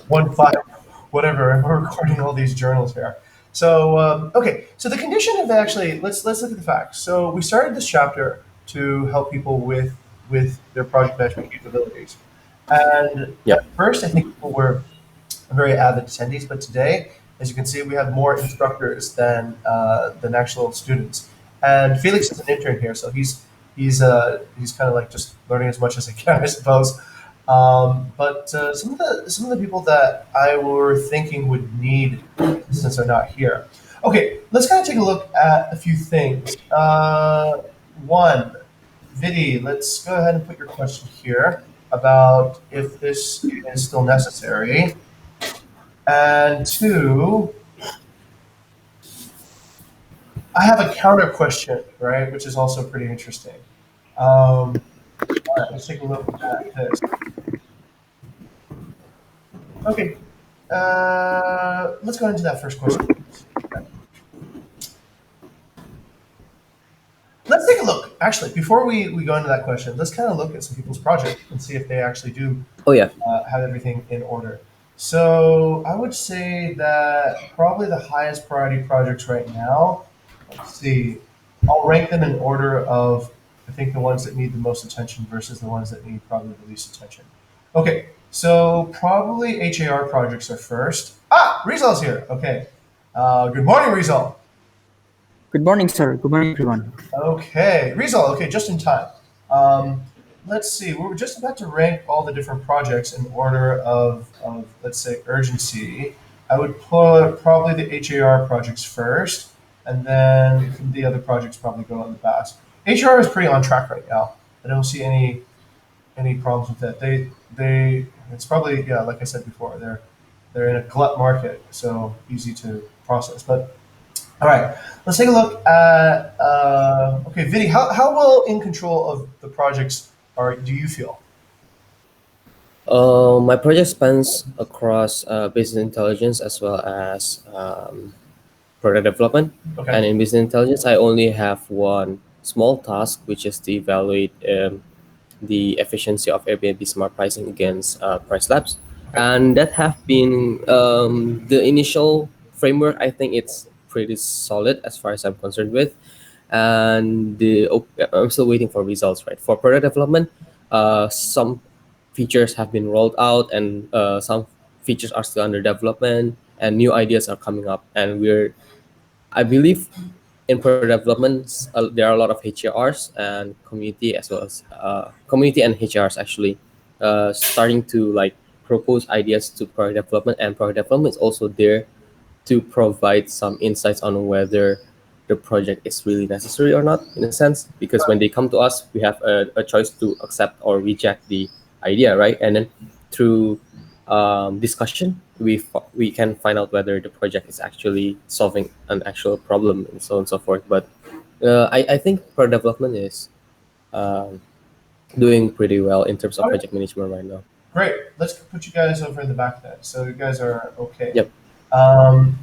one five, whatever. And we're recording all these journals here. So okay, so the condition of actually let's look at the facts. So we started this chapter to help people with their project management capabilities, and Yep. at first I think people were very avid attendees, but today, as you can see, we have more instructors than actual students. And Felix is an intern here, so he's kind of like just learning as much as he can, I suppose. But some of the people that I were thinking would need assistance are not here. Okay, let's kind of take a look at a few things. One, Vidi, let's go ahead and put your question here about if this is still necessary. And two, I have a counter question, right, which is also pretty interesting. All right, let's take a look at this. Okay, let's go into that first question. Let's take a look. Actually, before we go into that question, let's kind of look at some people's projects and see if they actually do Oh yeah. have everything in order. So I would say that probably the highest priority projects right now. Let's see. I'll rank them in order of I think the ones that need the most attention versus the ones that need probably the least attention. Okay, so probably HAR projects are first. Ah, Rizal's here. Okay. Good morning, Rizal. Good morning, sir. Good morning, everyone. Okay, Rizal. Okay, just in time. Um, let's see. We were just about to rank all the different projects in order of let's say urgency. I would put probably the HAR projects first, and then the other projects probably go on the back. HR is pretty on track right now. I don't see any problems with that. They it's probably yeah, like I said before, they're in a glut market, so easy to process. But all right, let's take a look at okay, Vinny. How well in control of the projects are do you feel? My project spans across business intelligence as well as product development. Okay, And in business intelligence, I only have one small task, which is to evaluate the efficiency of Airbnb smart pricing against price labs. okay, And that have been the initial framework. I think it's pretty solid as far as I'm concerned with. And I'm still waiting for results, right? For product development, some features have been rolled out and some features are still under development and new ideas are coming up. And I believe in product development, there are a lot of HRs and community as well as community and HRs actually starting to like propose ideas to product development, and product development is also there to provide some insights on whether the project is really necessary or not in a sense, because when they come to us we have a choice to accept or reject the idea, right? And then through discussion we can find out whether the project is actually solving an actual problem and so on and so forth. But I think product development is um, doing pretty well in terms of all right, project management right now. great. Let's put you guys over in the back then. So you guys are okay. Yep.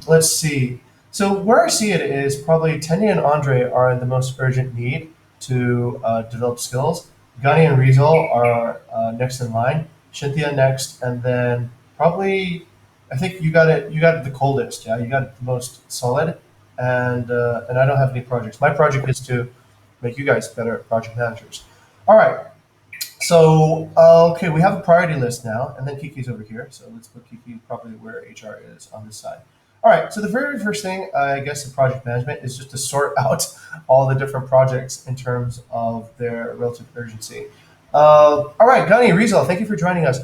Let's see. So where I see it is probably Tenny and Andre are in the most urgent need to develop skills. Gunny and Rizal are next in line. Shinthia next, and then probably I think you got it. You got it the coldest. Yeah, you got it the most solid. And I don't have any projects. My project is to make you guys better project managers. All right. So okay, we have a priority list now, and then Kiki's over here. So let's put Kiki probably where HR is on this side. All right. So the very first thing, I guess, in project management is just to sort out all the different projects in terms of their relative urgency. All right, Gunny Rizal, thank you for joining us.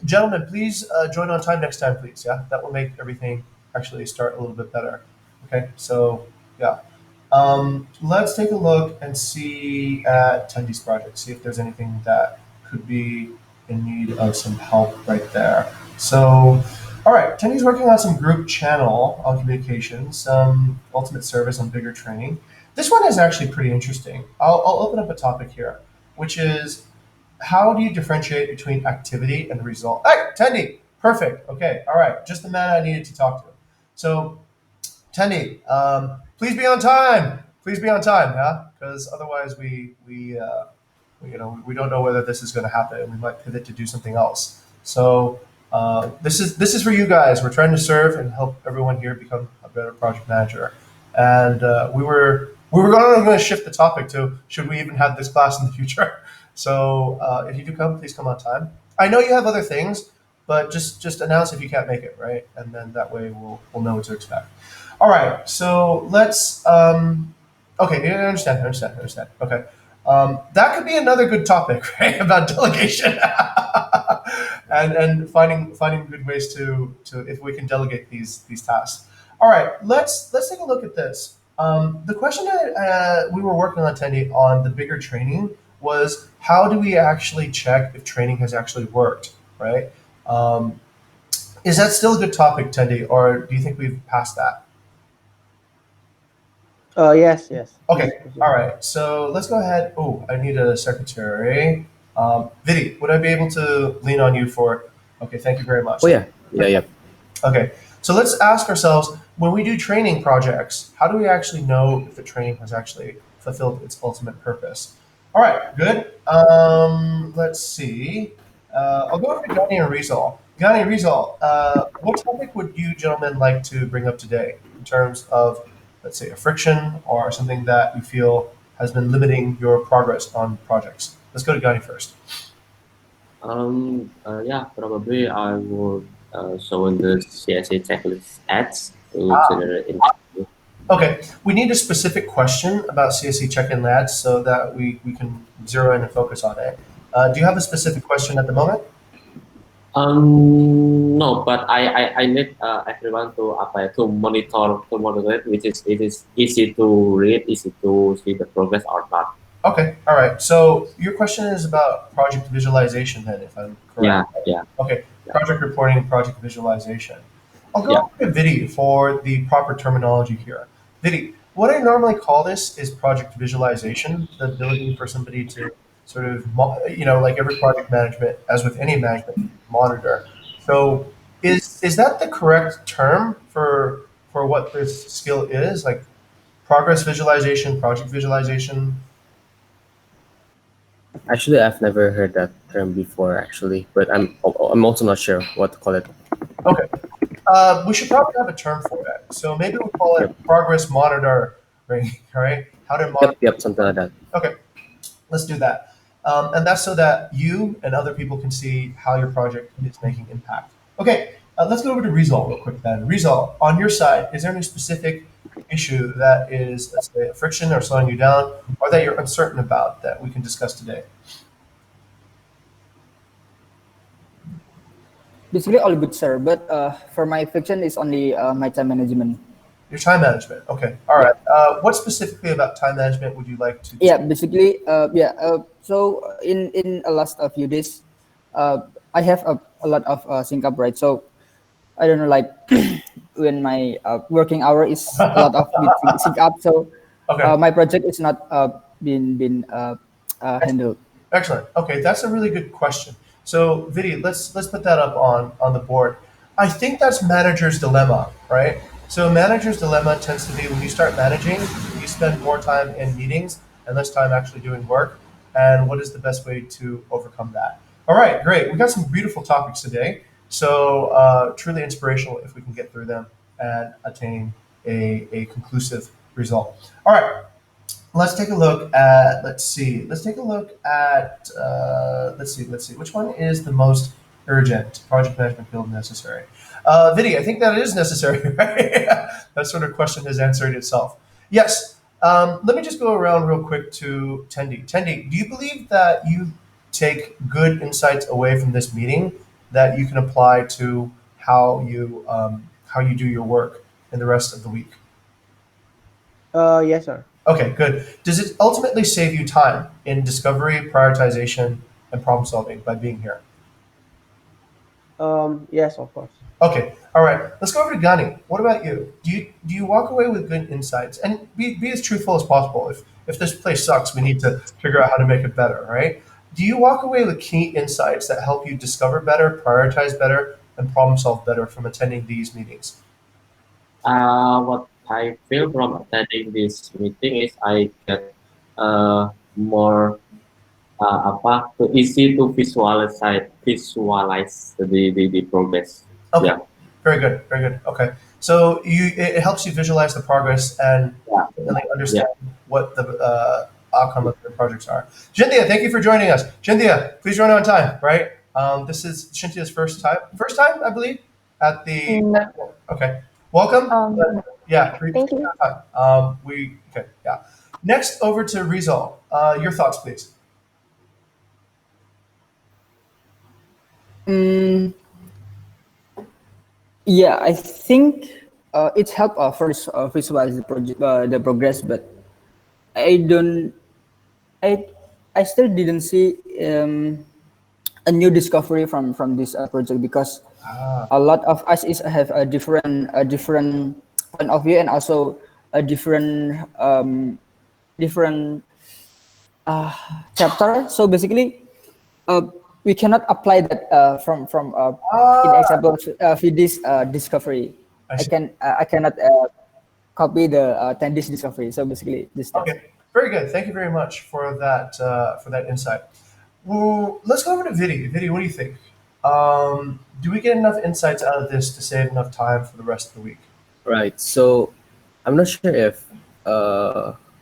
Gentlemen, please join on time next time, please. Yeah, that will make everything actually start a little bit better. Okay. So yeah. Let's take a look and see at Tendy's project, see if there's anything that could be in need of some help right there. So, all right, Tendy's working on some group channel on communications, some ultimate service on bigger training. This one is actually pretty interesting. I'll open up a topic here, which is how do you differentiate between activity and result? Hey, Tendy, perfect. Okay, all right, just the man I needed to talk to. So, Tenny, please be on time. Please be on time, yeah, because otherwise we don't know whether this is going to happen, and we might pivot to do something else. So This is for you guys. We're trying to serve and help everyone here become a better project manager. And we were going to shift the topic to should we even have this class in the future? So if you do come, please come on time. I know you have other things, but just announce if you can't make it, right? And then that way we'll know what to expect. All right. So let's. Okay, yeah, I understand. I understand. I understand. Okay. That could be another good topic, right? About delegation. And finding good ways to if we can delegate these tasks. All right, let's take a look at this. The question that we were working on, Tendy, on the bigger training was how do we actually check if training has actually worked, right? Um, is that still a good topic, Tendy, or do you think we've passed that? Yes, yes. Okay, Please proceed. all right. So let's go ahead. Oh, I need a secretary. Vidi, would I be able to lean on you for? Okay, thank you very much. Oh yeah, yeah, yeah. Okay, so let's ask ourselves when we do training projects, how do we actually know if the training has actually fulfilled its ultimate purpose? All right, good. Let's see. I'll go over to Gani and Rizal. Gani and Rizal, what topic would you gentlemen like to bring up today in terms of, let's say, a friction or something that you feel has been limiting your progress on projects? Let's go to Gani first. Yeah, probably I would show in the CSA checklist ads to Ah, generate interview. okay, we need a specific question about CSE check-in lads so that we can zero in and focus on it. Do you have a specific question at the moment? No, but I need everyone to apply to monitor it, which is it is easy to read, easy to see the progress or not. Okay, all right. So your question is about project visualization then, if I'm correct. Yeah, yeah, Okay, yeah, project reporting, project visualization. I'll go yeah. over to Vidi for the proper terminology here. Vidi, what I normally call this is project visualization, the ability for somebody to sort of, like every project management, as with any management, monitor. So is that the correct term for what this skill is? Like progress visualization, project visualization? Actually, I've never heard that term before, actually, but I'm also not sure what to call it. Okay. We should probably have a term for it. So maybe we'll call it Yep, progress monitor, right? Right? How to monitor. yep, yep, something like that. Okay, let's do that. And that's so that you and other people can see how your project is making impact. Okay, let's go over to Rizal real quick then. Rizal, on your side, is there any specific issue that is, let's say, a friction or slowing you down, or that you're uncertain about that we can discuss today? Basically, all good, sir. But for my fiction is only my time management. Your time management. Okay, all Yeah, right. What specifically about time management would you like to? yeah. Basically, yeah. So in a last few days, I have a lot of sync up, right? So I don't know, like when my working hour is a lot of with sync up, so Okay. my project is not been handled. Excellent. Okay, that's a really good question. So, Vidi, let's put that up on the board. I think that's manager's dilemma, right? So, manager's dilemma tends to be when you start managing, you spend more time in meetings and less time actually doing work. And what is the best way to overcome that? All right, great. We got some beautiful topics today. So, truly inspirational if we can get through them and attain a conclusive result. All right, let's take a look at, let's see, let's take a look at, let's see, which one is the most urgent project management field necessary? Vidi, I think that is necessary, right? That sort of question has answered itself. Yes. Let me just go around real quick to Tendi. Tendi, do you believe that you take good insights away from this meeting that you can apply to how you do your work in the rest of the week? Yes, sir. Okay, good. Does it ultimately save you time in discovery, prioritization, and problem solving by being here? Yes, of course. Okay, all right. Let's go over to Gani. What about you? Do you walk away with good insights and be as truthful as possible? If this place sucks, we need to figure out how to make it better, right? Do you walk away with key insights that help you discover better, prioritize better, and problem solve better from attending these meetings? What I feel from attending this meeting is I get more easy to visualize the progress. Okay. Yeah, Very good. Very good. Okay. So it helps you visualize the progress and yeah, really yeah. understand what the outcome of your projects are. Shinthia, thank you for joining us. Shinthia, please run on time. Right. This is Shinthia's first time, I believe, at the. No, Okay. Welcome. Yeah. thank you. We okay. Yeah. Next, over to Rizal. Your thoughts, please. Mm, yeah, I think it's helped first visualize the progress, but I don't, I, I still didn't see a new discovery from this project because Ah. a lot of us is have a different point of view and also a different chapter. So basically, uh, we cannot apply that from in Ah. example for this discovery. I I see. cannot copy the 10 this discovery. So basically, this stuff. Okay, very good. Thank you very much for that insight. Well, let's go over to Vidi. Vidi, what do you think? Do we get enough insights out of this to save enough time for the rest of the week? Right. So I'm not sure if,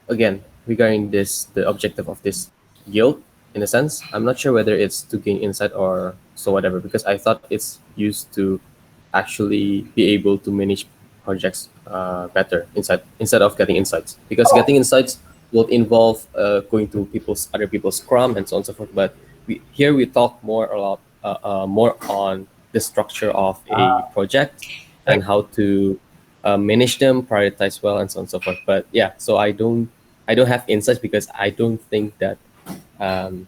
again, regarding this, the objective of this guild, in a sense, I'm not sure whether it's to gain insight or so whatever, because I thought it's used to actually be able to manage projects better instead of getting insights, because Oh, getting insights will involve going to other people's scrum and so on and so forth. But we talk more a lot more on the structure of a project thank and how to manage them, prioritize well, and so on and so forth. But yeah, so I don't have insights because I don't think that um,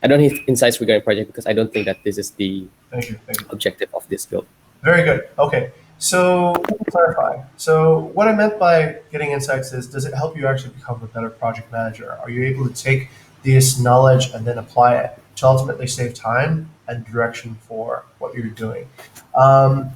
I don't have insights regarding project because I don't think that this is the thank you, thank you. objective of this build. Very good. Okay, so to clarify. So what I meant by getting insights is, does it help you actually become a better project manager? Are you able to take this knowledge and then apply it to ultimately save time and direction for what you're doing?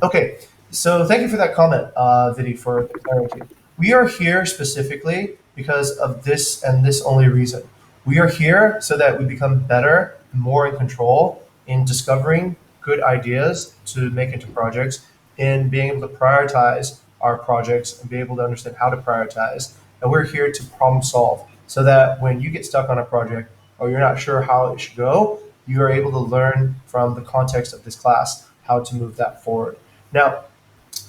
Okay, so thank you for that comment, Vidi, for the clarity. We are here specifically because of this and this only reason. We are here so that we become better, more in control in discovering good ideas to make into projects, in being able to prioritize our projects and be able to understand how to prioritize. And we're here to problem solve so that when you get stuck on a project or you're not sure how it should go, you are able to learn from the context of this class how to move that forward. Now,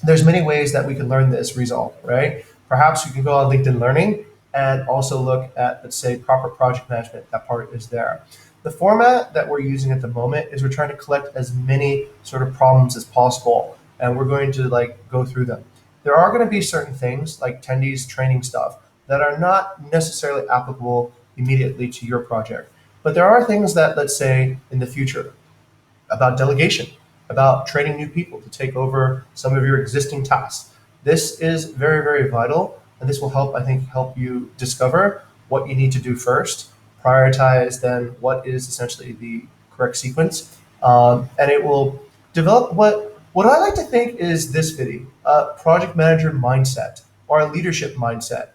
there's many ways that we can learn this result, right? Perhaps you can go on LinkedIn Learning and also look at, let's say, proper project management. That part is there. The format that we're using at the moment is we're trying to collect as many sort of problems as possible, and we're going to like go through them. There are going to be certain things like Tendy's training stuff that are not necessarily applicable immediately to your project, but there are things that, let's say, in the future about delegation, about training new people to take over some of your existing tasks. This is very, very vital, and this will help, I think, help you discover what you need to do first, prioritize then what is essentially the correct sequence, and it will develop what I like to think is this video, project manager mindset or a leadership mindset.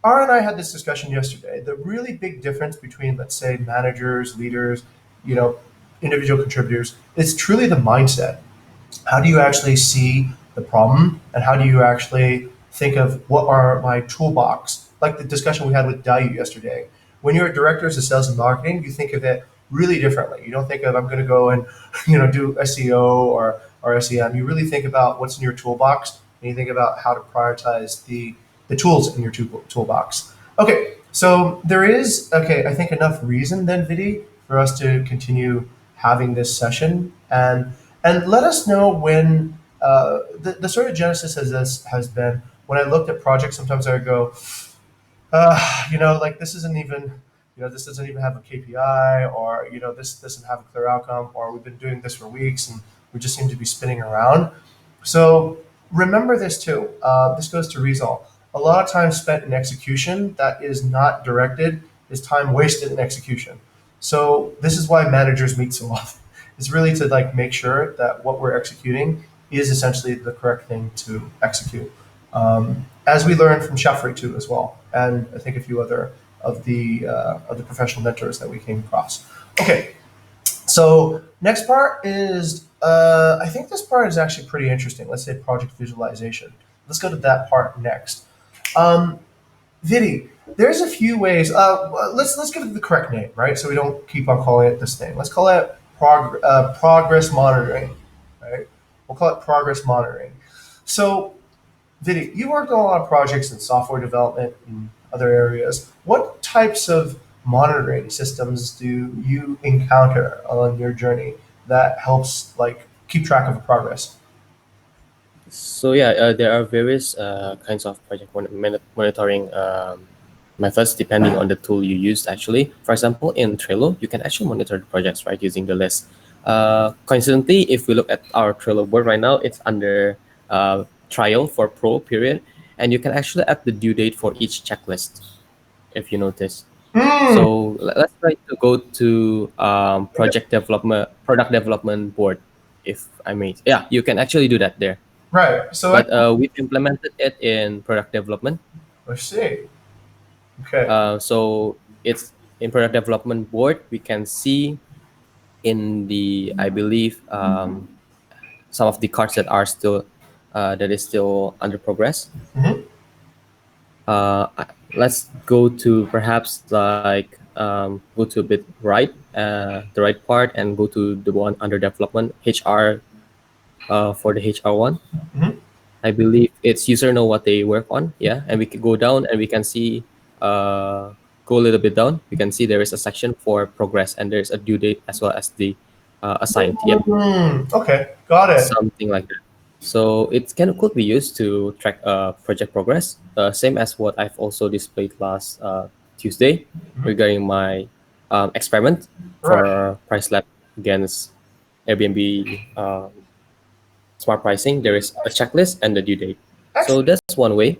R and I had this discussion yesterday. The really big difference between, let's say, managers, leaders, you know, individual contributors, is truly the mindset. How do you actually see the problem, and how do you actually think of what are my toolbox? Like the discussion we had with Dayu yesterday. When you're a director of sales and marketing, you think of it really differently. You don't think of I'm going to go and do SEO or SEM. You really think about what's in your toolbox, and you think about how to prioritize the tools in your toolbox. Okay, so there is I think enough reason then, Vidi, for us to continue having this session and let us know when the sort of genesis has been when I looked at projects. Sometimes I would go, like this doesn't even have a KPI, or this doesn't have a clear outcome, or we've been doing this for weeks and we just seem to be spinning around. So remember this too. This goes to result. A lot of time spent in execution that is not directed is time wasted in execution. So this is why managers meet so often. It's really to like make sure that what we're executing is essentially the correct thing to execute. As we learned from Sheffrey too as well, and I think a few other of the professional mentors that we came across. Okay, so next part is I think this part is actually pretty interesting. Let's say project visualization. Let's go to that part next. Um, Vidi, there's a few ways. Let's give it the correct name, right? So we don't keep on calling it this thing. Let's call it progress monitoring, right? We'll call it progress monitoring. So, Vidi, you worked on a lot of projects in software development and other areas. What types of monitoring systems do you encounter on your journey that helps like keep track of progress? So yeah, there are various kinds of project monitoring methods depending on the tool you use. Actually, for example, in Trello, you can actually monitor the projects right using the list. Coincidentally, if we look at our Trello board right now, it's under trial for Pro period, and you can actually add the due date for each checklist if you notice. Hmm. So let's try to go to product development board, if I may. Yeah, you can actually do that there. Right. So But we've implemented it in product development. let's see. Okay. So it's in product development board. We can see in the, I believe, some of the cards that are still that is still under progress. Hmm. Let's go to perhaps like go to a bit right, the right part, and go to the one under development HR for the HR one. Hmm. I believe it's user know what they work on. Yeah, and we can go down and we can see, go a little bit down. We can see there is a section for progress and there's a due date as well as the assigned. Yep, Okay. Got it. something like that. So it could be used to track project progress, same as what I've also displayed last Tuesday regarding my experiment Right. for price lab against Airbnb smart pricing. There is a checklist and the due date. So Excellent. that's one way.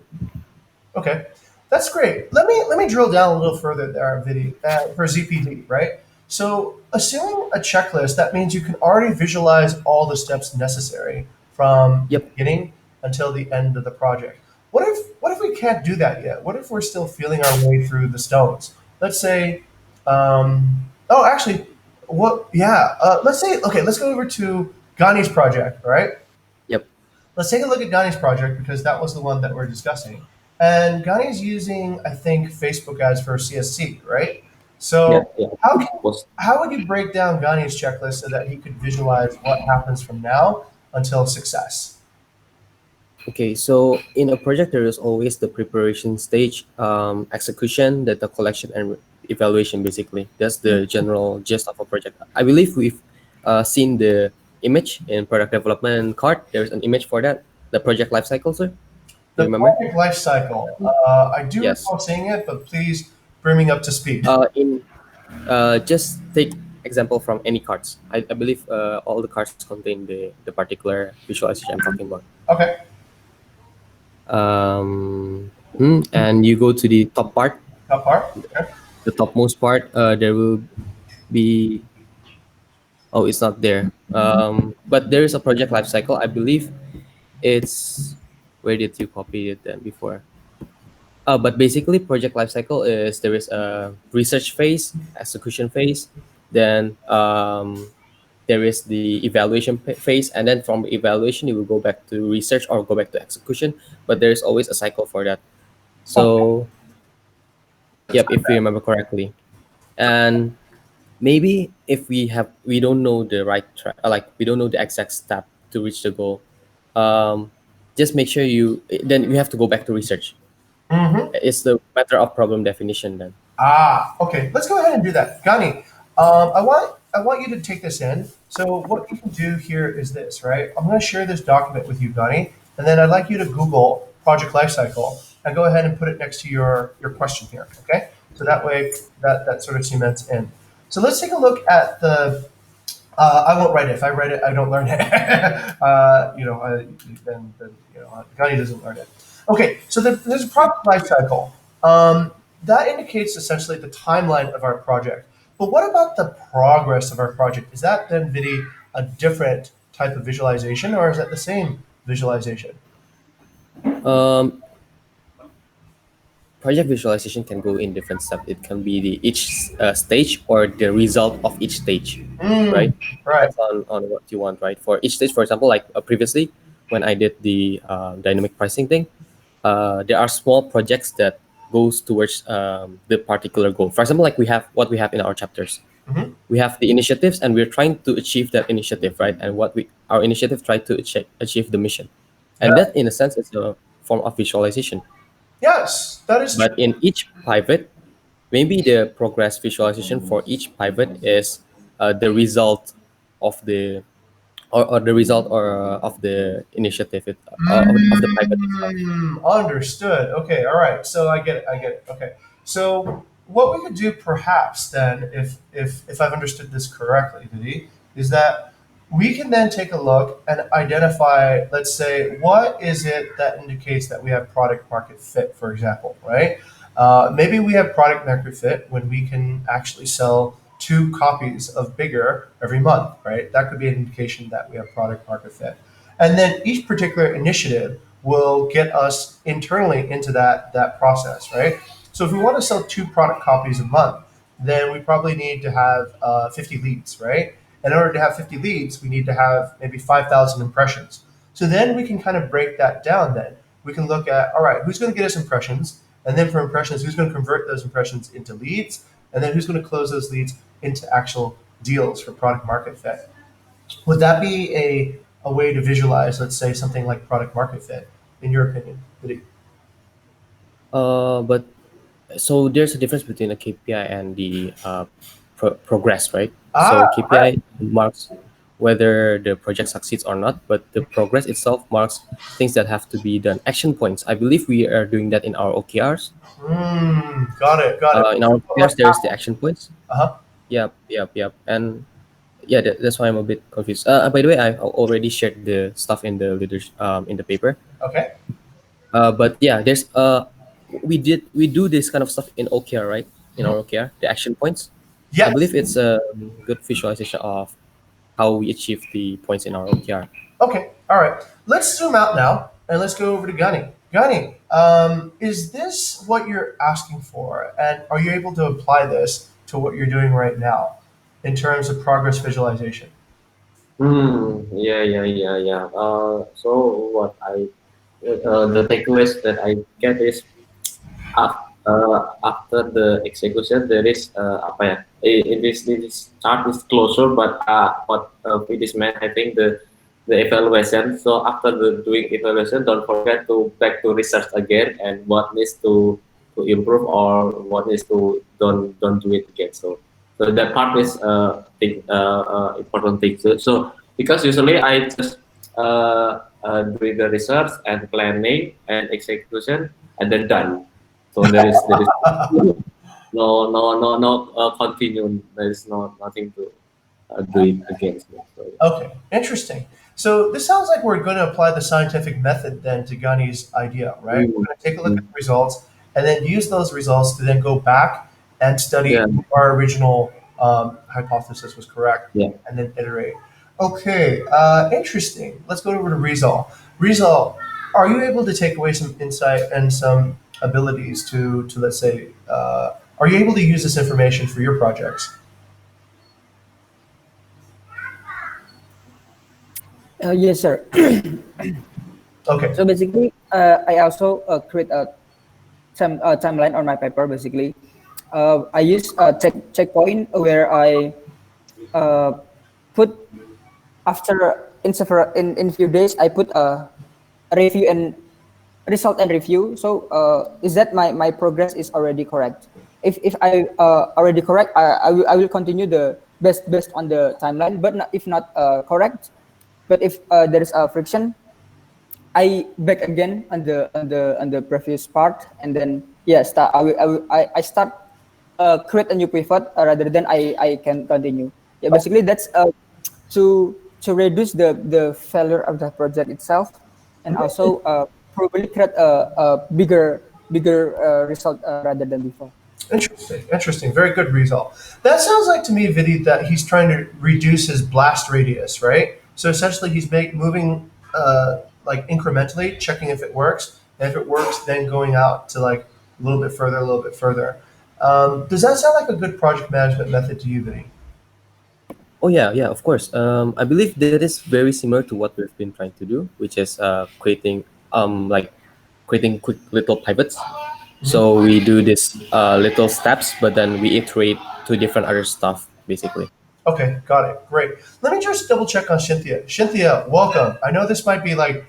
Okay, that's great. Let me drill down a little further there, Vidi, for ZPD, right? So, assuming a checklist, that means you can already visualize all the steps necessary from the Yep. beginning until the end of the project. What if we can't do that yet? What if we're still feeling our way through the stones? Let's say, oh, actually, what? Yeah, let's say, okay, let's go over to Gani's project, right? Yep. Let's take a look at Gani's project because that was the one that we're discussing. And Gani's using, I think, Facebook ads for CSC, right? Yeah, So yeah. how can Was how would you break down Gani's checklist so that he could visualize what happens from now until success? Okay, so in a project, there is always the preparation stage, execution, data collection, and evaluation. Basically, that's the general gist of a project. I believe we've seen the image in product development card. There's an image for that. The project lifecycle, sir. Do you The remember? project life cycle. I do Yes. recall seeing it, but please bring me up to speed. In just take example from any cards. I believe all the cards contain the particular visualization I'm talking about. Okay, And you go to the top part, that part. Okay. the topmost part. There will be, oh, it's not there. But there is a project life cycle. I believe it's, where did you copy it then before? But basically, project lifecycle is there is a research phase, execution phase, then there is the evaluation phase, and then from evaluation you will go back to research or go back to execution. But there is always a cycle for that. Okay. So yep, if we remember correctly, and maybe if we don't know the right track, like we don't know the exact step to reach the goal, um, just make sure then you have to go back to research. Mm-hmm. It's the matter of problem definition then. Ah, okay. Let's go ahead and do that. Gani, I want you to take this in. So what you can do here is this, right? I'm going to share this document with you, Gani, and then I'd like you to Google project lifecycle and go ahead and put it next to your question here. Okay. So that way that sort of cements in. So let's take a look at the. I won't write it. If I write it, I don't learn it. Then Gani doesn't learn it. Okay, so there's a product life cycle. That indicates essentially the timeline of our project. But what about the progress of our project? Is that then, Vidi, a different type of visualization, or is that the same visualization? Um, project visualization can go in different steps. It can be the each stage or the result of each stage, right? Mm, right. Depends on what you want, right? For each stage, for example, like previously when I did the dynamic pricing thing, there are small projects that goes towards the particular goal. For example, like we have what we have in our chapters. Hmm. We have the initiatives, and we're trying to achieve that initiative, right? And what we our initiative try to achieve the mission, Yeah. and that in a sense is a form of visualization. Yes, that is But true. in each pivot, maybe the progress visualization for each pivot is the result of the or the result or of the initiative of the pivot itself. Understood. Okay. All right. So I get it. I get it. Okay. So what we could do, perhaps, then, if I've understood this correctly, Didi, is that we can then take a look and identify, let's say, what is it that indicates that we have product market fit, for example, right? Maybe we have product market fit when we can actually sell 2 copies of bigger every month, right? That could be an indication that we have product market fit. And then each particular initiative will get us internally into that process, right? So if we want to sell 2 product copies a month, then we probably need to have 50 leads, right? In order to have 50 leads, we need to have maybe 5,000 impressions. So then we can kind of break that down. Then we can look at, all right, who's going to get us impressions, and then for impressions, who's going to convert those impressions into leads, and then who's going to close those leads into actual deals for product market fit. Would that be a way to visualize, let's say, something like product market fit, in your opinion? But so there's a difference between a KPI and the progress, right? Ah, So right. KPI marks whether the project succeeds or not, but the progress itself marks things that have to be done. Action points. I believe we are doing that in our OKRs. Got it, got it. In our OKRs, there is the action points. Uh-huh. Yep, yep, yep. And yeah, that's why I'm a bit confused. By the way, I've already shared the stuff in the leaders in the paper. Okay. But yeah, we do this kind of stuff in OKR, right? In Mhm. our OKR, the action points. I Yes. believe it's a good visualization of how we achieve the points in our OKR. Okay. All right. Let's zoom out now and let's go over to Gunny. Gunny, is this what you're asking for? And are you able to apply this to what you're doing right now in terms of progress visualization? Yeah, yeah, yeah, yeah. So what the takeaways that I get is after the execution there is apa ya? In this chart is closure, but what it is meant, I think the evaluation. So after the doing evaluation, don't forget to back to research again and what needs to improve or what needs to don't do it again. So that part is important thing. So because usually I just doing the research and planning and execution and then done. So there is no continue. There is nothing to do it again. So yeah. Okay, interesting. So this sounds like we're going to apply the scientific method then to Gani's idea, right? We're Mm, going to take a look at mm. the results and then use those results to then go back and study Yeah, if our original hypothesis was correct yeah. and then iterate. Okay, interesting. Let's go over to Rizal. Rizal, are you able to take away some insight and some abilities to let's say, are you able to use this information for your projects? Yes, sir. Okay. So basically, I also create a timeline on my paper. Basically, I use a checkpoint where I uh, put after in few days I put a review and result and review. So is that my progress is already correct? If I already correct, I will continue the based on the timeline. But if not correct, but if there is a friction, I back again on the previous part, and then yeah, start. I start create a new pivot rather than I can continue. Yeah, basically that's to reduce the failure of the project itself, and also probably create a bigger result rather than before. Interesting, interesting. Very good result. That sounds like to me, Vidit, that he's trying to reduce his blast radius, right? So essentially, he's moving like incrementally, checking if it works, and if it works, then going out to like a little bit further, a little bit further. Does that sound like a good project management method to you, Vinny? Oh yeah, yeah, of course. I believe that is very similar to what we've been trying to do, which is creating quick little pivots. Mhm. So we do this little steps, but then we iterate to different other stuff basically. Okay, got it. Great. Let me just double check on Cynthia. Cynthia, welcome. I know this might be like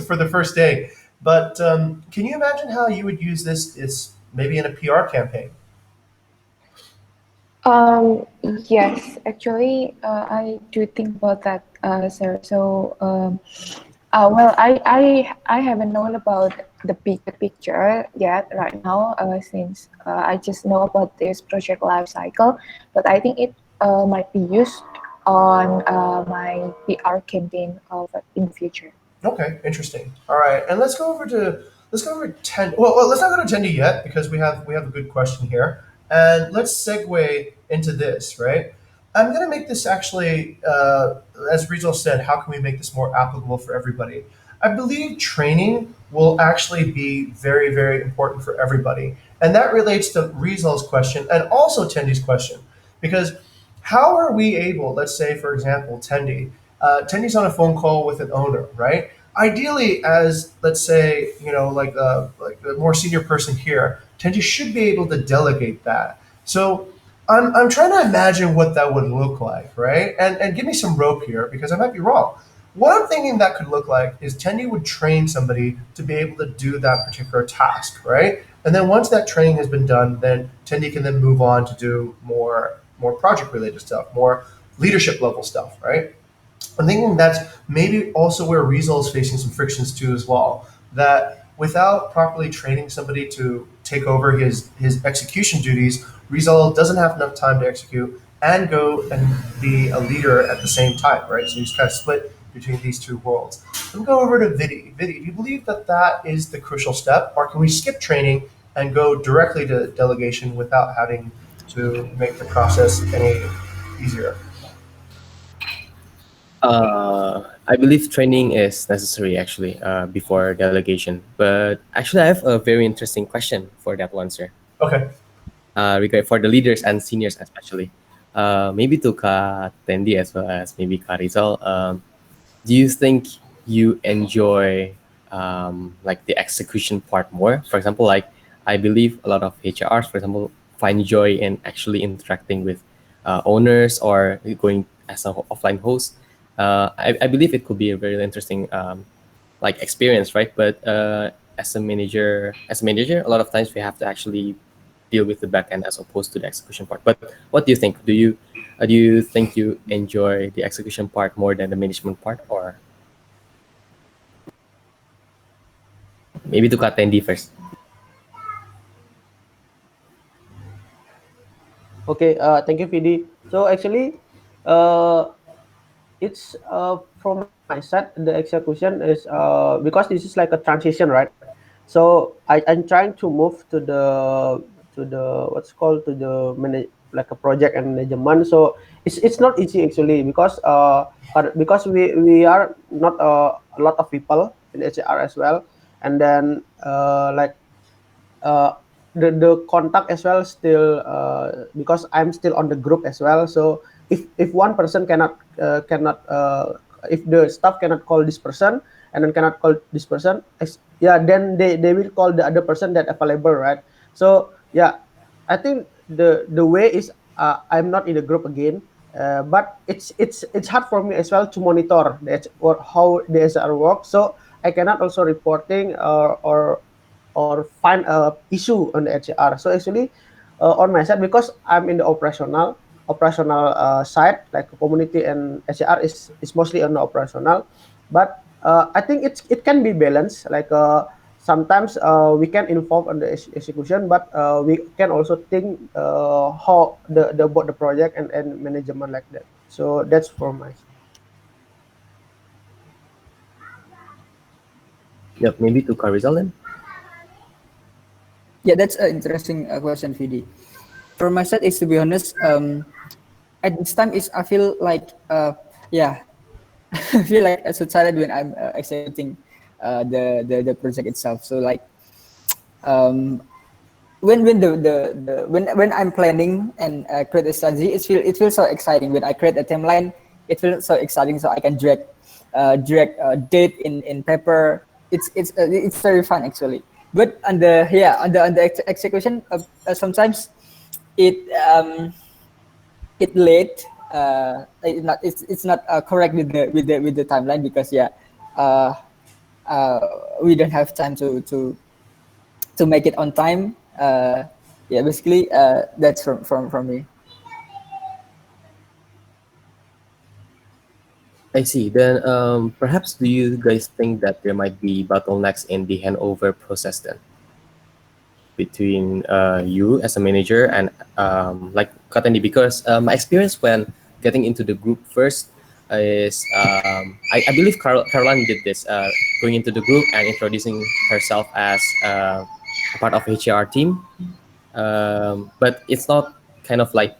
for the first day, but can you imagine how you would use this is maybe in a PR campaign? Yes, actually, I do think about that, sir. So, well, I haven't known about the bigger picture yet right now, since I just know about this project life cycle. But I think it might be used on my PR campaign of in the future. Okay, interesting. All right, and let's go over ten. Well, let's not go to Tendi yet because we have a good question here, and let's segue into this. Right, I'm going to make this actually, as Rizal said, how can we make this more applicable for everybody? I believe training will actually be very very important for everybody, and that relates to Rizal's question and also Tendi's question because how are we able, let's say for example, Tendi's on a phone call with an owner, right? Ideally, as let's say, like the more senior person here, Tendi should be able to delegate that. So I'm trying to imagine what that would look like, right? And give me some rope here because I might be wrong. What I'm thinking that could look like is Tendi would train somebody to be able to do that particular task, right? And then once that training has been done, then Tendi can then move on to do more project related stuff, more leadership level stuff, right? I'm thinking that's maybe also where Rizal is facing some frictions too as well. That without properly training somebody to take over his execution duties, Rizal doesn't have enough time to execute and go and be a leader at the same time, right? So he's kind of split between these two worlds. Let me go over to Vidi. Vidi, do you believe that that is the crucial step, or can we skip training and go directly to delegation without having to make the process any easier? I believe training is necessary actually before delegation. But actually, I have a very interesting question for that one, sir. Okay. For the leaders and seniors especially. Maybe to Kak Tendi as well as maybe Kak Rizal. Do you think you enjoy like the execution part more? For example, like I believe a lot of HRs, for example, find joy in actually interacting with owners or going as an offline host. I believe it could be a very interesting like experience, right? But as a manager, a lot of times we have to actually deal with the back end as opposed to the execution part. But what do you think? Do you think you enjoy the execution part more than the management part, or maybe to Katendi first? Okay, thank you, Vidi. So actually, uh, it's from my side, the execution is because this is like a transition, right? So I'm trying to move to the what's called to the like a project and management. So it's not easy actually because we are not a lot of people in HR as well, and then like uh, the contact as well still because I'm still on the group as well. So if one person cannot if the staff cannot call this person and then cannot call this person, yeah, then they will call the other person that available, right? So yeah, I think the way is I'm not in the group again. But it's hard for me as well to monitor or how the SR works. So I cannot also reporting or find a issue on the HR. So actually, on my side, because I'm in the operational side, like community and HR is mostly on the operational, but I think it can be balanced. Like sometimes we can involve on the execution, but we can also think how the about the project and management like that. So that's for my Yep, maybe to Carizal then. Yeah, that's an interesting question, VD. For my side, is to be honest, at this time is I feel like yeah, I feel like so excited when I'm executing the project itself. So like um, when when I'm planning and create a strategy, it feels so exciting. When I create a timeline, it feels so exciting. So I can drag date in paper. It's very fun actually. But on the execution, sometimes it um, it late. It's not correct with the timeline because uh, uh, we don't have time to make it on time. Yeah, basically, that's from me. I see. Then perhaps do you guys think that there might be bottlenecks in the handover process then between you as a manager and like Katani? Because my experience when getting into the group first is I believe Caroline did this, going into the group and introducing herself as a part of HR team, but it's not kind of like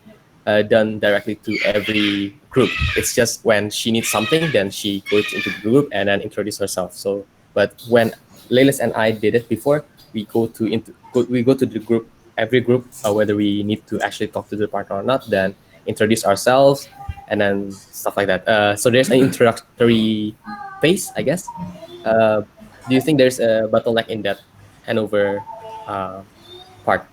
done directly to every group. It's just when she needs something, then she goes into the group and then introduce herself. So, but when Lelis and I did it before, we go to the group, every group, whether we need to actually talk to the partner or not, then introduce ourselves and then stuff like that. So there's an introductory phase, I guess. Uh, do you think there's a bottleneck in that handover uh, part?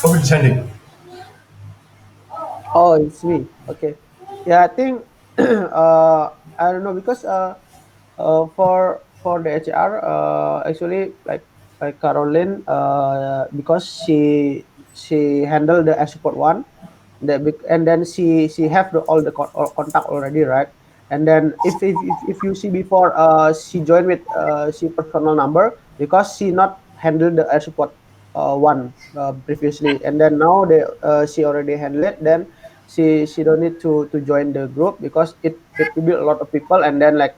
Over to Tandy. Oh, it's me. Okay. Yeah, I think I don't know because for the HR actually like Caroline because she handled the export one and then she have all the contact already, right? And then if you see before she joined with she personal number because she not handled the air support one previously, and then now she already handled it. Then she don't need to join the group because it will be a lot of people, and then like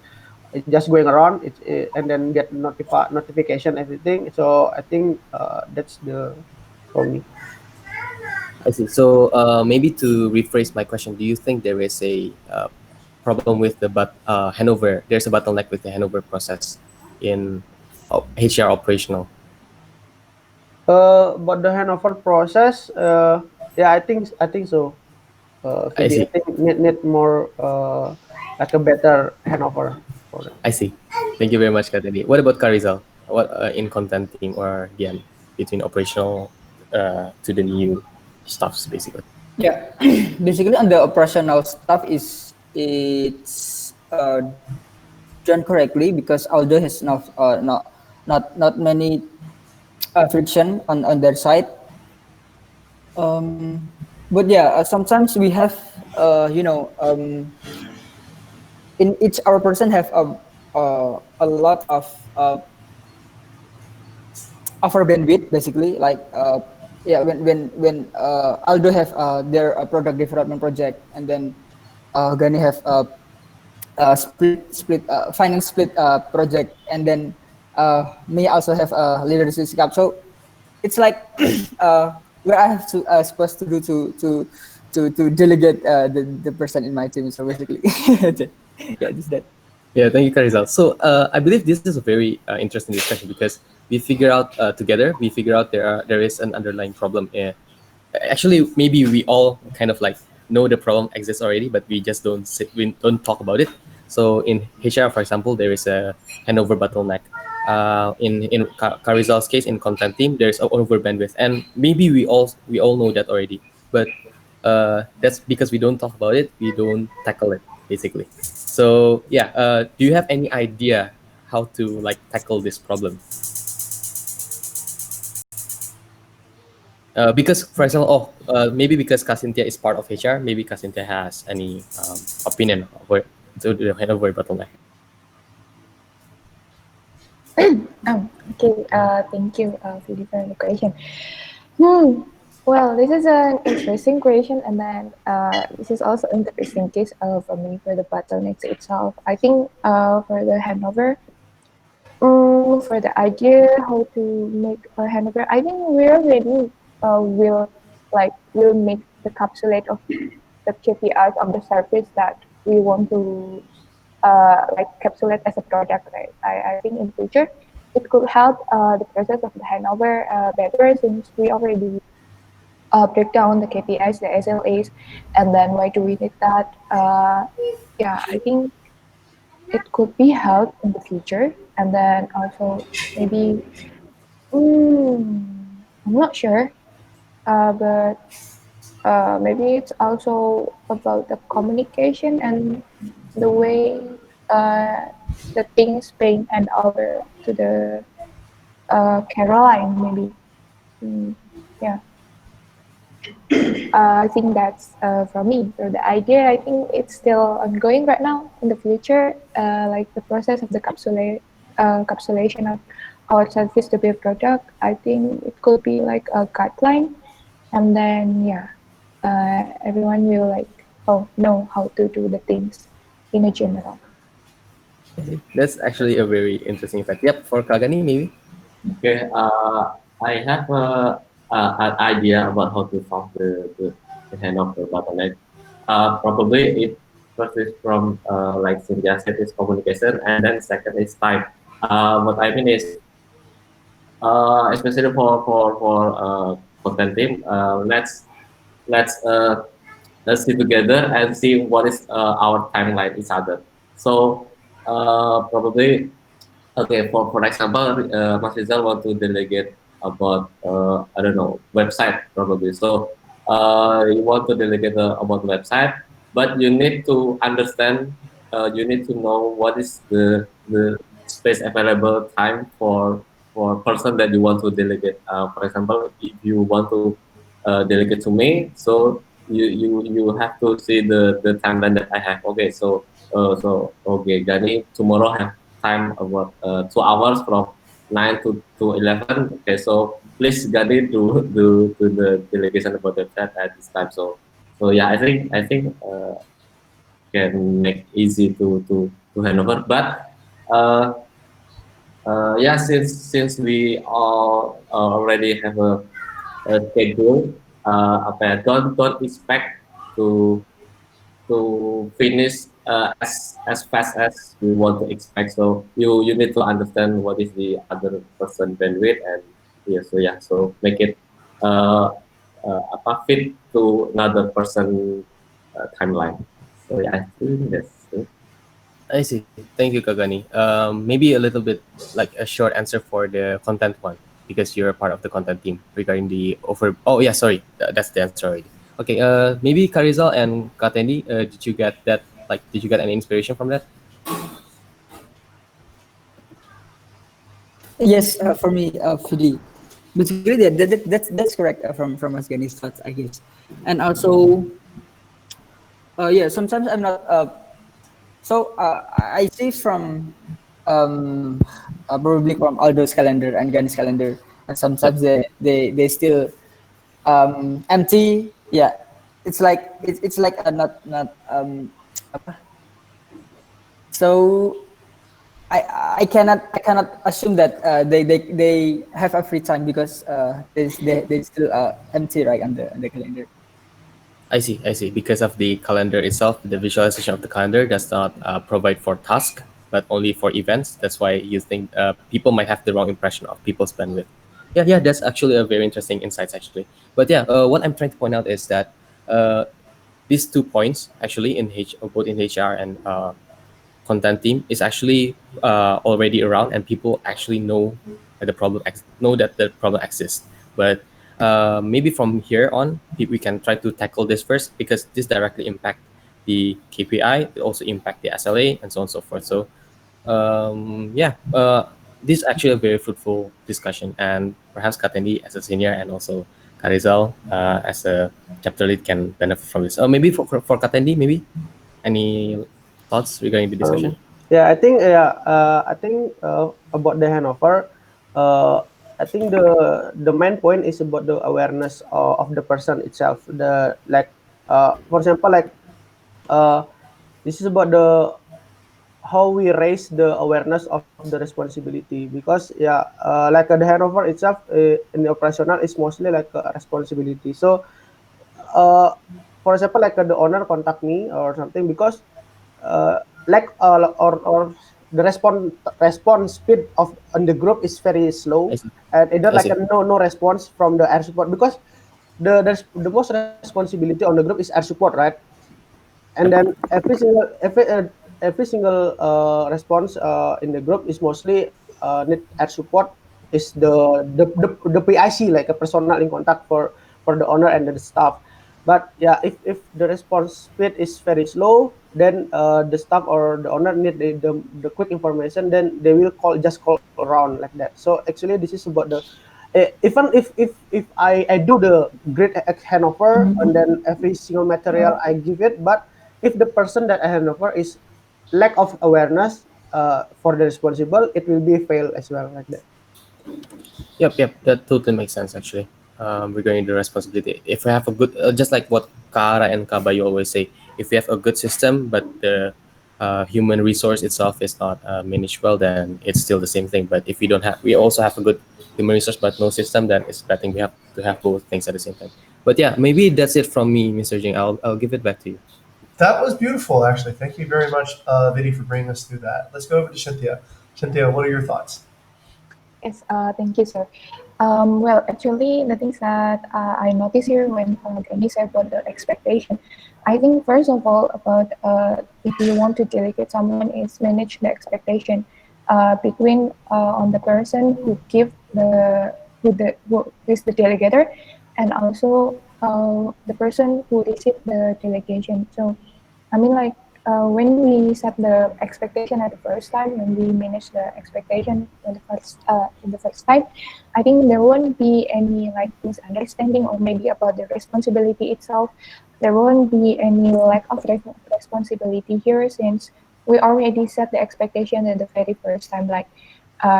it just going around and then get notification everything. So I think that's the for me. I see. So maybe to rephrase my question, do you think there is a problem with the handover? There's a bottleneck with the handover process in HR operational. But the handover process, yeah, I think so. I Fidi, I see. think need more like a better handover for it. I see. Thank you very much, Kateli. What about Carizal? What in content team or DM between operational to the new stuffs, basically? Yeah, basically on the operational stuff is it's done correctly because although has not many friction on their side. But yeah, sometimes we have in each our person have a lot of our bandwidth basically like yeah when Aldo have their product development project, and then Gani have split finance split project, and then me also have a leadership gap. So it's like where I have to supposed to do to delegate the person in my team. So basically, yeah, just that. Yeah, thank you, Carizal. So I believe this is a very interesting discussion because we figure out together. We figure out there is an underlying problem. Actually, maybe we all kind of like know the problem exists already, but we don't talk about it. So in HR, for example, there is a handover bottleneck. In Carizal's case, in content team, there's over bandwidth, and maybe we all know that already, but that's because we don't talk about it. We don't tackle it basically. So yeah, do you have any idea how to like tackle this problem? Because, for example, maybe because Kasintia is part of HR, maybe Kasintia has any opinion over to the handover bottleneck. Okay, thank you, Philip, for the question. Hmm. Well, this is an interesting question, and then this is also interesting case for me for the bottlenecks itself. I think for the handover, for the idea how to make a handover, I think we already will make the capsulate of the KPIs of the service that we want to like capsulate as a product, right? I think in future it could help the process of the handover better since we already break down the KPIs, the SLAs, and then why do we need that? Yeah, I think it could be helped in the future, and then also maybe I'm not sure, but maybe it's also about the communication and the way uh, the things being handed over to the Caroline, maybe. Mm, yeah. I think that's from me. So the idea, I think it's still ongoing right now. In the future, like the process of the capsulation of our service to be a product, I think it could be like a guideline, and then yeah, everyone will like know how to do the things in a general. I see. That's actually a very interesting fact. Yep, for Kagani maybe. Okay, I have an idea about how to solve the hand of the bottleneck. Probably it first is from like Cynthia said, is communication, and then second is time. What I mean is, especially for content team, let's let's sit together and see what is our timeline each other. So probably okay, for example, Mas Rizal want to delegate about I don't know, website probably. So you want to delegate about website, but you need to understand. You need to know what is the space available time for person that you want to delegate. For example, if you want to delegate to me, so you have to see the timeline that I have. Okay, so okay, Gani tomorrow have time about 2 hours from 9 to 11. Okay, so please Gadi do the delegation about the chat at this time. So yeah, I think can make easy to hand over. But uh, yeah, since we all already have a schedule, apa ya, don't expect to finish as fast as we want to expect. So you need to understand what is the other person bandwidth, and so make it uh, apa fit to another person timeline. So yeah, I think that's it. I see. Thank you, Kagani. Maybe a little bit like a short answer for the content one because you're a part of the content team regarding the over. Oh yeah, sorry, that's the answer already. Okay. Maybe Karizal and Katendi, did you get that? Like, did you get any inspiration from that? Yes, for me, Fidi. Basically, that's correct from Asgani's thoughts, I guess. And also, yeah, sometimes I'm not. So I see from probably from Aldo's calendar and Gani's calendar, and Yep. sometimes they still empty. Yeah, it's like a not apa? So I cannot assume that they have a free time because they still empty right on the calendar. I see. I see. Because of the calendar itself, the visualization of the calendar does not provide for task, but only for events. That's why you think people might have the wrong impression of people's bandwidth. Yeah, yeah, that's actually a very interesting insights actually. But yeah, what I'm trying to point out is that uh, these 2 points actually in both in HR and content team is actually already around, and people actually that know that the problem exists. But maybe from here on, we can try to tackle this first because this directly impact the KPI, it also impact the SLA, and so on and so forth. So yeah, this is actually a very fruitful discussion, and perhaps Katendi as a senior and also Karizal as a chapter lead can benefit from this. Maybe for Katendi, maybe any thoughts regarding the discussion? Yeah, I think about the handover. I think the main point is about the awareness of the person itself. The like, for example, like uh, this is about the how we raise the awareness of the responsibility, because yeah, like the handover itself in the operational is mostly like a responsibility. So uh, for example, like the owner contact me or something because like or the response speed of on the group is very I slow, see. and either I like a see. no response from the air support, because the most responsibility on the group is air support, right? And Yep. then every single response in the group is mostly need air support, is the PIC, like a personal in contact for the owner and the staff. But yeah, if the response speed is very slow, then the staff or the owner need the quick information, then they will call around like that. So actually this is about the even if I do the great handover, and then every single material I give it, but if the person that I hand over is lack of awareness for the responsible, it will be fail as well like that. Yep, yep, that totally makes sense actually. Regarding the responsibility, if we have a good, just like what Kara and Kabayo always say, if we have a good system, but the human resource itself is not managed well, then it's still the same thing. But if we don't have, we also have a good human resource but no system, then it's I think we have to have both things at the same time. But yeah, maybe that's it from me, Mr. Jing. I'll give it back to you. That was beautiful, actually. Thank you very much, Vidi, for bringing us through that. Let's go over to Cynthia. Cynthia, what are your thoughts? Yes, thank you, sir. Well, actually, the things that I noticed here when Granny said about the expectation, I think first of all about if you want to delegate someone is manage the expectation between on the person who give who is the delegator, and also the person who receive the delegation. So I mean, like when we set the expectation at the first time, when we manage the expectation in the first time, I think there won't be any like misunderstanding or maybe about the responsibility itself. There won't be any lack of responsibility here since we already set the expectation at the very first time. Like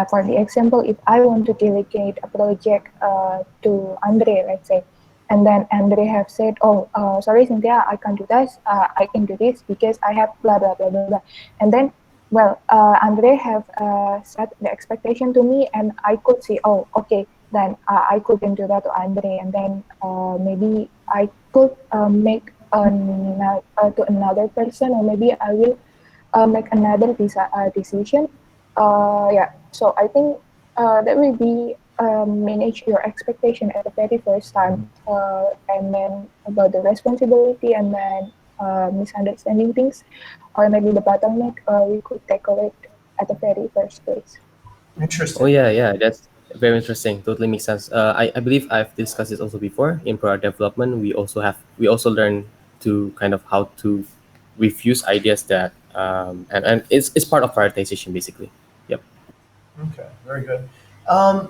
for the example, if I want to delegate a project to Andre, let's say, and then Andre have said, "Oh, sorry, Cynthia, I can't do this. I can do this because I have blah blah blah blah blah." And then, well, Andre have set the expectation to me, and I could say, "Oh, okay." Then I couldn't do that to Andre, and then maybe I could make to another person, or maybe I will make another decision. Yeah. So I think that will be manage your expectation at the very first time, and then about the responsibility, and then misunderstanding things, or maybe the bottleneck. We could tackle it at the very first place. Oh Interesting. yeah, yeah, that's very interesting. Totally makes sense. I believe I've discussed this also before in product development. We also learn to kind of how to refuse ideas that and it's part of prioritization basically. Yep. Okay, very good.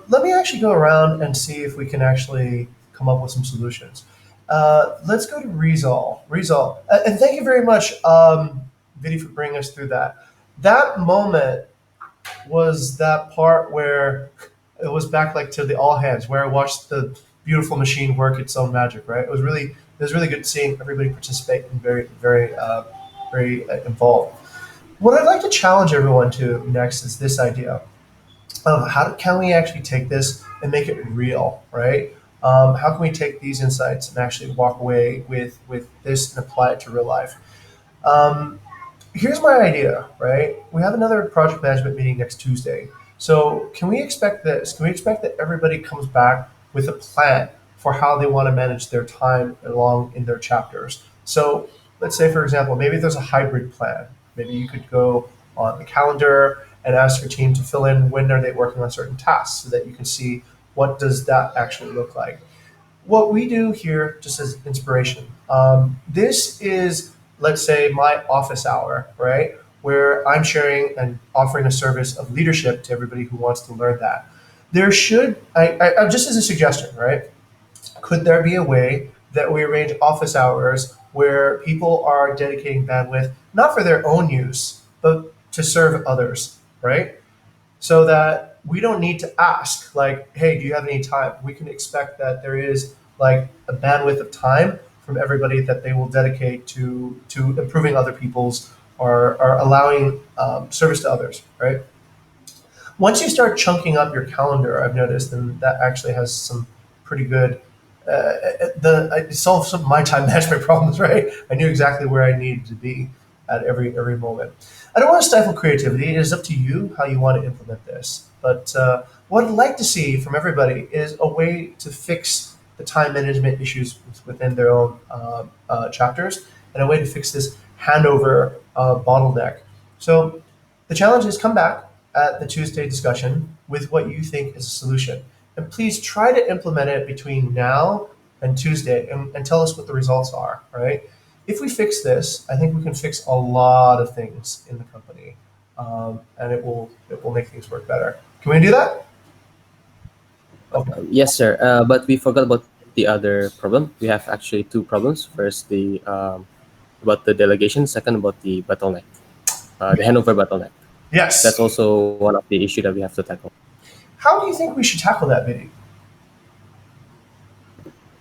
Let me actually go around and see if we can actually come up with some solutions. Let's go to Rizal. Rizal, and thank you very much, Vidi, for bringing us through that. That moment was that part where it was back like to the all hands, where I watched the beautiful machine work its own magic. Right? It was really good seeing everybody participate and very involved. What I'd like to challenge everyone to next is this idea of can we actually take this and make it real, right? How can we take these insights and actually walk away with this and apply it to real life? Um, Here's my idea, right? We have another project management meeting next Tuesday. So can we expect this? Can we expect that everybody comes back with a plan for how they want to manage their time along in their chapters? So let's say, for example, maybe there's a hybrid plan. Maybe you could go on the calendar and ask your team to fill in when are they working on certain tasks so that you can see what does that actually look like. What we do here, just as inspiration, this is, let's say, my office hour, right? Where I'm sharing and offering a service of leadership to everybody who wants to learn that. There should, just as a suggestion, right? Could there be a way that we arrange office hours where people are dedicating bandwidth, not for their own use, but to serve others, right? So that we don't need to ask like, hey, do you have any time? We can expect that there is like a bandwidth of time from everybody that they will dedicate to improving other people's or allowing service to others, right? Once you start chunking up your calendar, I've noticed, and that actually has some pretty good it solved some of my time management problems, right? I knew exactly where I needed to be. at every moment. I don't want to stifle creativity. It is up to you how you want to implement this. But what I'd like to see from everybody is a way to fix the time management issues within their own chapters, and a way to fix this handover bottleneck. So the challenge is come back at the Tuesday discussion with what you think is a solution. And please try to implement it between now and Tuesday, and tell us what the results are, right? If we fix this, I think we can fix a lot of things in the company, and it will make things work better. Can we do that? Okay. Yes, sir. But we forgot about the other problem. We have actually two problems. First, the about the delegation. Second, about the bottleneck, the handover bottleneck. That's Yes. also one of the issue that we have to tackle. How do you think we should tackle that, Vinny?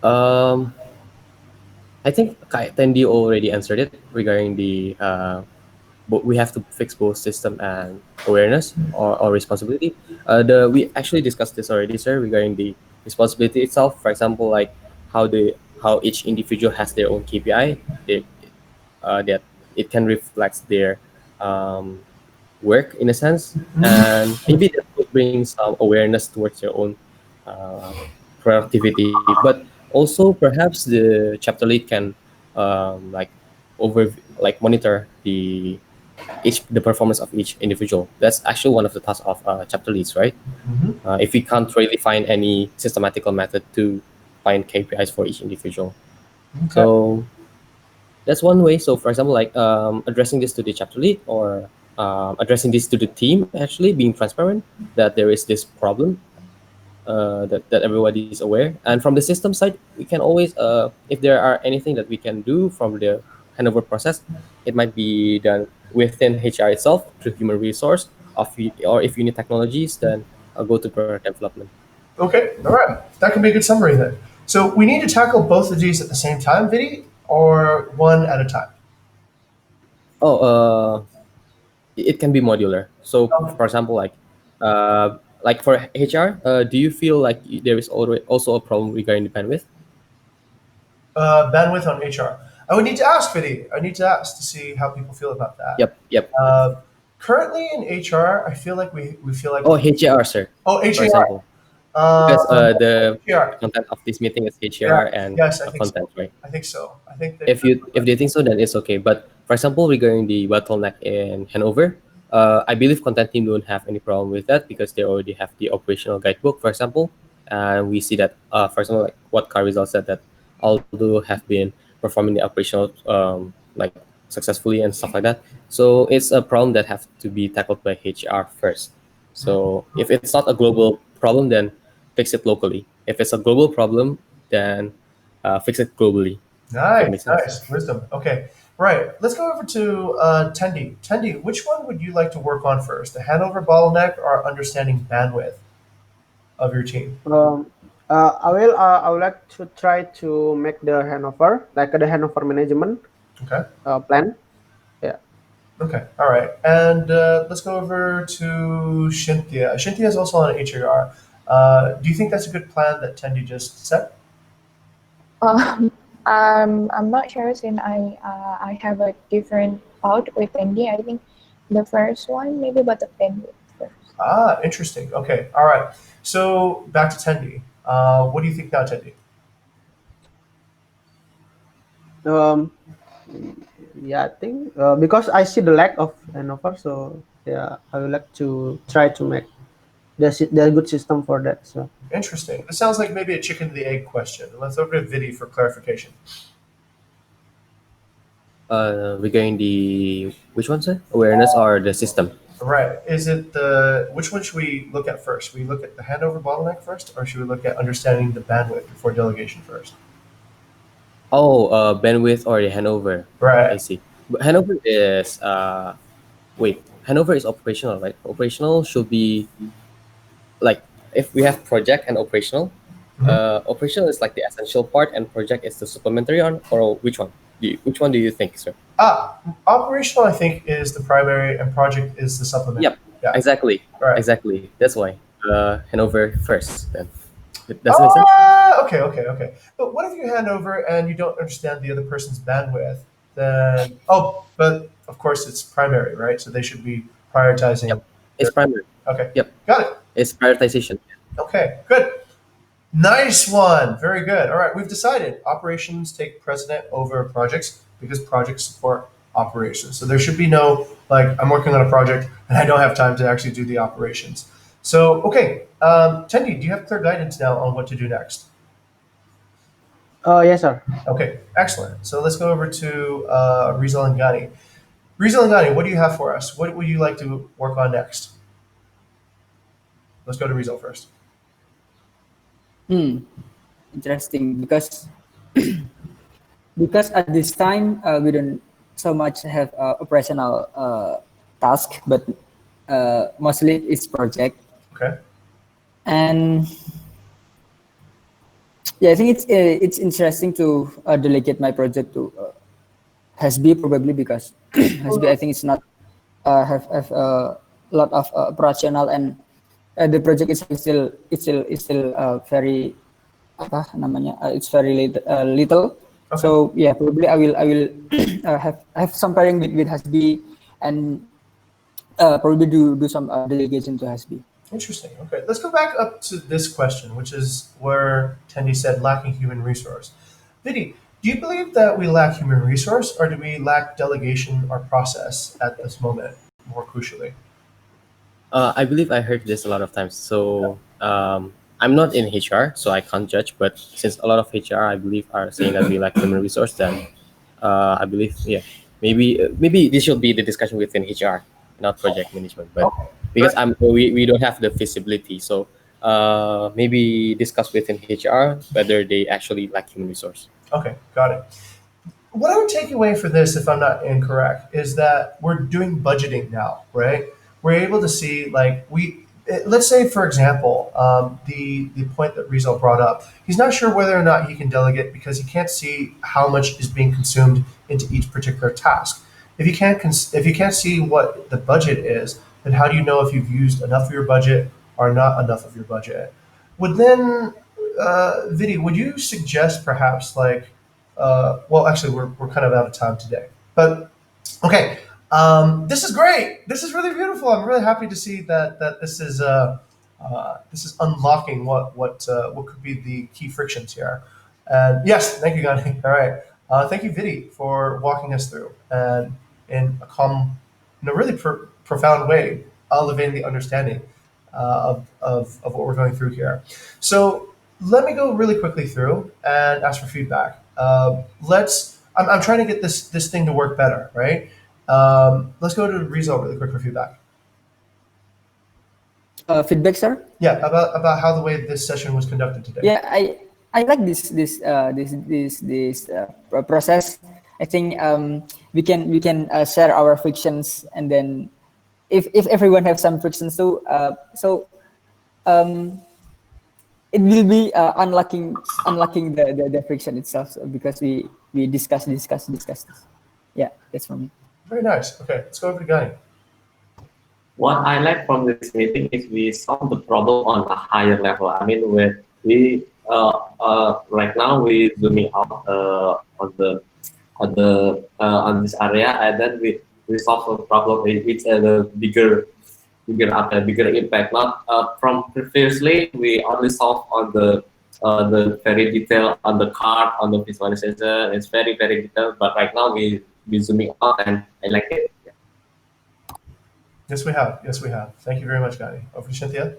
Um, I think Kai Tendi already answered it regarding the but we have to fix both system and awareness or responsibility. The we actually discussed this already, sir, regarding the responsibility itself. For example, like how each individual has their own KPI, they, that it can reflect their um, work in a sense, and maybe that will bring some awareness towards your own uh, productivity. But also perhaps the chapter lead can like like monitor the performance of each individual. That's actually one of the tasks of chapter leads, right? Hmm. If we can't really find any systematical method to find KPIs for each individual, Okay. so that's one way. So, for example, like addressing this to the chapter lead or addressing this to the team, actually being transparent that there is this problem that everybody is aware. And from the system side, we can always, if there are anything that we can do from the handover process, it might be done within HR itself through human resource, or if you need technologies, then go to product development. Okay. All right. That can be a good summary then. So we need to tackle both of these at the same time, Vinny, or one at a time. Oh, it can be modular. So, for example, like for HR, do you feel like there is already also a problem regarding the bandwidth? Bandwidth on HR. I would need to ask, Vinny. I need to ask to see how people feel about that. Yep, yep. Uh, Currently in HR, I feel like we feel like Oh, HR, sir, oh for HAR. example, because the HAR. content of this meeting is Yeah. HR and Yes, I think content, so. right? I think so. I think that. If they think so, then it's okay. But for example, regarding the bottleneck in Hanover, I believe content team don't have any problem with that because they already have the operational guidebook, for example, and we see that, for example, like what car results said that although have been performing the operational like successfully and stuff like that. So it's a problem that have to be tackled by HR first. So if it's not a global problem, then fix it locally. If it's a global problem, then fix it globally. If that Nice, makes sense. nice wisdom. Okay, right. Let's go over to Tendi. Tendi, which one would you like to work on first, the Hanover bottleneck or understanding bandwidth of your team? Um, I would like to try to make the handover, like the handover management Okay. plan. Yeah. Okay. All right. And let's go over to Shinthia. Shinthia is also on HAR. Do you think that's a good plan that Tendi just said? Um, I'm not sure since I have a different thought with Andy. I think the first one maybe about the bandwidth first. Ah, interesting. Okay. All right. So back to Tendi. What do you think now, Tendi? Um, yeah, I think because I see the lack of handover, so yeah, I would like to try to make the good system for that. So Interesting. This sounds like maybe a chicken to the egg question. Let's over to Vidi for clarification. Regarding the which one, sir? Awareness or the system? Right. Is it the which one should we look at first? Should we look at the handover bottleneck first, or should we look at understanding the bandwidth before delegation first? Oh, bandwidth or the Hanover. I Right. see. But Hanover is wait. Hanover is operational, right? Operational should be like if we have project and operational. Mhm. Operational is like the essential part, and project is the supplementary one. Or which one? Which one do you think, sir? Operational, I think, is the primary, and project is the supplement. Yep. Yeah. Exactly. Right. Exactly. That's why. Hanover first. Then. Does that make sense? Okay, okay, okay. But what if you hand over and you don't understand the other person's bandwidth? Then, oh, but of course, it's primary, right? So they should be prioritizing. Yep. It's primary. Okay, Yep. got it. It's prioritization. Okay, good. Nice one. Very good. All right, we've decided operations take precedent over projects because projects support operations. So there should be no, like, I'm working on a project and I don't have time to actually do the operations. So, okay, Tendi, do you have clear guidance now on what to do next? Yes, sir. Okay, excellent. So let's go over to Rizal and Gani. Rizal and Gani, what do you have for us? What would you like to work on next? Let's go to Rizal first. Interesting because at this time we don't so much have operational task, but mostly it's project. Okay. And yeah, I think it's interesting to delegate my project to Hasbi probably because Hasbi I think it's not have a lot of operational, and the project is still very apa namanya it's very little. Okay. So yeah, probably I will have some pairing with Hasbi, and probably do some delegation to Hasbi. Interesting. Okay, let's go back up to this question, which is where Tendi said lacking human resource. Vidi, do you believe that we lack human resource, or do we lack delegation or process at this moment, more crucially? I believe I heard this a lot of times. So I'm not in HR, so I can't judge. But since a lot of HR, I believe, are saying that we lack human resource, then I believe, yeah, maybe this should be the discussion within HR, not project management. But because we don't have the visibility, so maybe discuss within HR whether they actually lack human resource. Okay, got it. What I would take away for this, if I'm not incorrect, is that we're doing budgeting now, right? We're able to see, like, let's say, for example, the point that Rizal brought up, he's not sure whether or not he can delegate because he can't see how much is being consumed into each particular task. If you can't see what the budget is, then how do you know if you've used enough of your budget or not enough of your budget? Would then, Vidi, would you suggest perhaps like, well, actually, we're kind of out of time today, but okay, this is great. This is really beautiful. I'm really happy to see that this is unlocking what could be the key frictions here. And yes, thank you, Gani. All right, thank you, Vidi, for walking us through and in a really profound way, elevating the understanding of what we're going through here. So let me go really quickly through and ask for feedback. I'm trying to get this thing to work better, right? Let's go to Rizal really quick for feedback. Feedback, sir. Yeah, about how the way this session was conducted today. Yeah, I like this process. I think we can share our frictions, and then if everyone have some frictions too, it will be unlocking the friction itself, so because we discuss. Yeah, that's for me. Very nice. Okay, let's go over to Gani. What I like from this meeting is we solve the problem on a higher level. I mean, we right now we zooming out on this area, and then we solve the problem with the bigger impact. Not from previously we only solve on the very detail on the card, on the visualization. It's very detailed, but right now we zooming out, and I like it. Yes, we have. Yes, we have. Thank you very much, Gani. Over to Cynthia.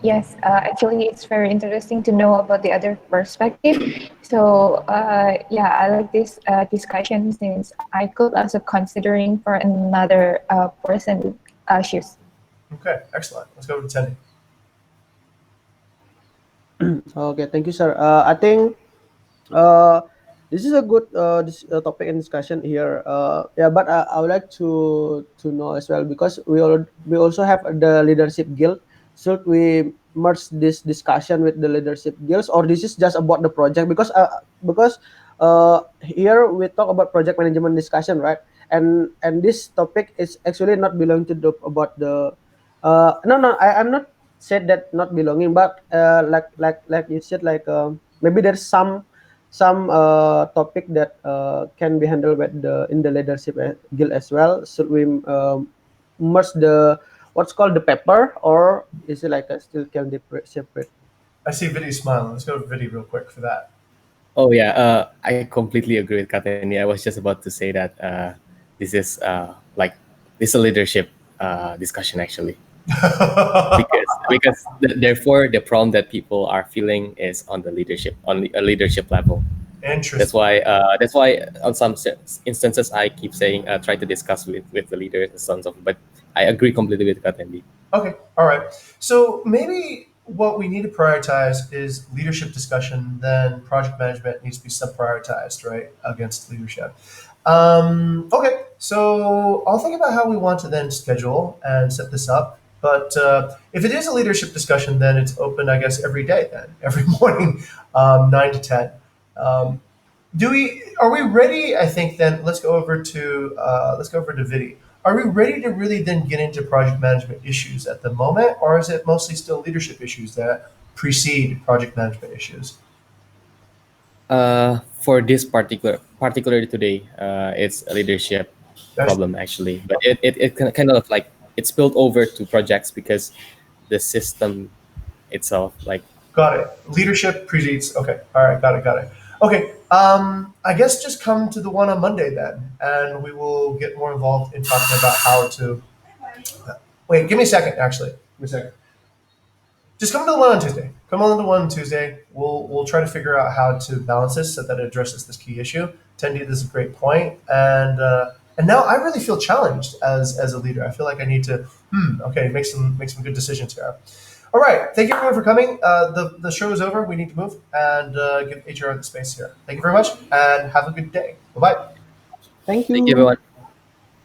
Yes, actually, it's very interesting to know about the other perspective. So, yeah, I like this discussion since I could also considering for another person shoes. Okay, excellent. Let's go over to Tendi. Okay, thank you, sir. I think this is a good topic and discussion here. Yeah, but I would like to know as well, because we also have the leadership guild. Should we merge this discussion with the leadership guilds, or this is just about the project? Because here we talk about project management discussion, right? And this topic is actually not belong to about the no, I'm not said that not belonging, but like you said, like maybe there's some topic that can be handled with the in the leadership guild as well? Should we merge the what's called the paper, or is it like a still can be separate? I see Vidi smiling. Let's go to Vidi real quick for that. Oh yeah, I completely agree with Kateni. I was just about to say that this is like this is a leadership discussion actually, because therefore the problem that people are feeling is on the leadership a leadership level. Interesting. That's why on some instances I keep saying try to discuss with the leaders and so on and so forth. But I agree completely with Kateni. Okay, all right. So maybe what we need to prioritize is leadership discussion, then project management needs to be sub prioritized, right, against leadership. Okay, so I'll think about how we want to then schedule and set this up. But if it is a leadership discussion, then it's open, I guess, every day, then, every morning, 9 to 10. Um, do we are we ready? I think then let's go over to Vidi. Are we ready to really then get into project management issues at the moment, or is it mostly still leadership issues that precede project management issues? For this particularly today, it's a leadership That's problem actually, but it kind of like it spilled over to projects because the system itself like got it. Leadership precedes. Okay, all right, got it, got it. Okay, I guess just come to the one on Monday then, and we will get more involved in talking about how to. Wait, give me a second. Actually, give me a second. Just come to the one on Tuesday. Come on to the one on Tuesday. We'll try to figure out how to balance this so that it addresses this key issue. Tendi, this is a great point, and now I really feel challenged as a leader. I feel like I need to okay make some good decisions here. All right, thank you everyone for coming. The show is over. We need to move and give HR the space here. Thank you very much and have a good day. Bye bye. Thank thank you you. everyone.